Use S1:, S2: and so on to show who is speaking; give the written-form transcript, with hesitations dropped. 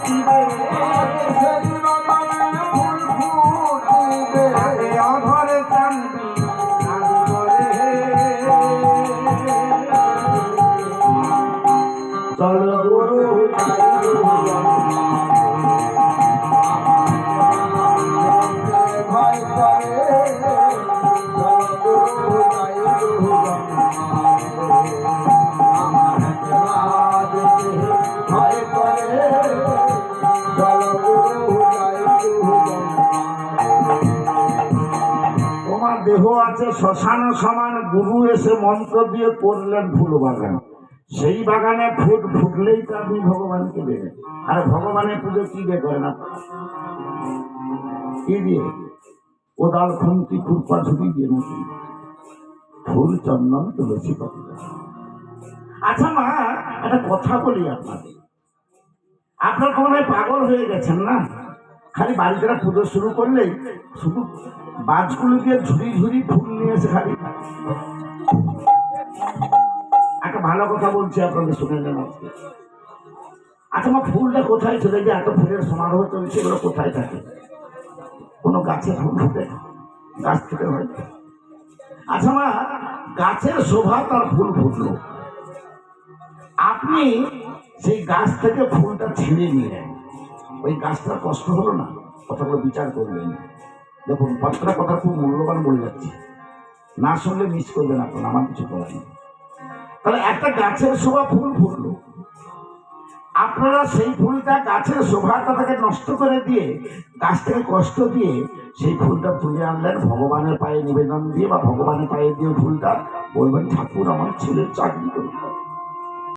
S1: ফুটিবে সেই বাগানে ফুল ফুটিবে অধরে চান্দি চলো গুরু ভয় করে তোমার দেহ আছে শ্মশান সমান, গুরু এসে মন্ত্র দিয়ে করলেন ফুল বাগান, সেই বাগানে ফুল ফুটলেই তো আপনি ভগবানকে দেবেন। আর ভগবানের পুজো কি দিয়ে করেন আপনারা? কি দিয়ে? কোদাল খুন্তি খুরপা ঝুড়ি দিয়ে নাকি? ফুল চন্দন তুলসী পাতা। আচ্ছা মা, একটা কথা বলি আপনাদের, আপনার মনে হয় পাগল হয়ে গেছেন না? খালি বাড়িতে পুজো শুরু করলেই শুধু বাজগুলো দিয়ে ঝুড়ি ঝুড়ি ফুল নিয়ে এসে খালি। একটা ভালো কথা বলছি, আপনাদের শুনে নেন আজকে। আচ্ছা মা, ফুলটা কোথায় চলে যায়? এত ফুলের সমারোহ চলছে, এগুলো কোথায় থাকে? কোনো গাছে ফুল ফুটে? গাছ থেকে হয়? আচ্ছা মা, গাছের শোভা তার ফুল ফুটলো, আপনি সেই গাছ থেকে ফুলটা ছিঁড়ে নিলেন, ওই গাছটার কষ্ট হলো না? কথাগুলো বিচার করবেন। দেখুন, পাত্রা কথা খুব মূল্যবান বলে যাচ্ছে, না শুনলে মিস করবেন আপনার, আমার কিছু করার নেই। তাহলে একটা গাছের শোভা ফুল ফুটলো, আপনারা সেই ফুলটা গাছের শোভাটাকে নষ্ট করে দিয়ে, গাছটাকে কষ্ট দিয়ে সেই ফুলটা তুলে আনলেন, ভগবানের পায়ে নিবেদন দিয়ে বা ভগবানের পায়ে দিয়ে ফুলটা বলবেন ঠাকুর আমার ছেলের চাকরি করে।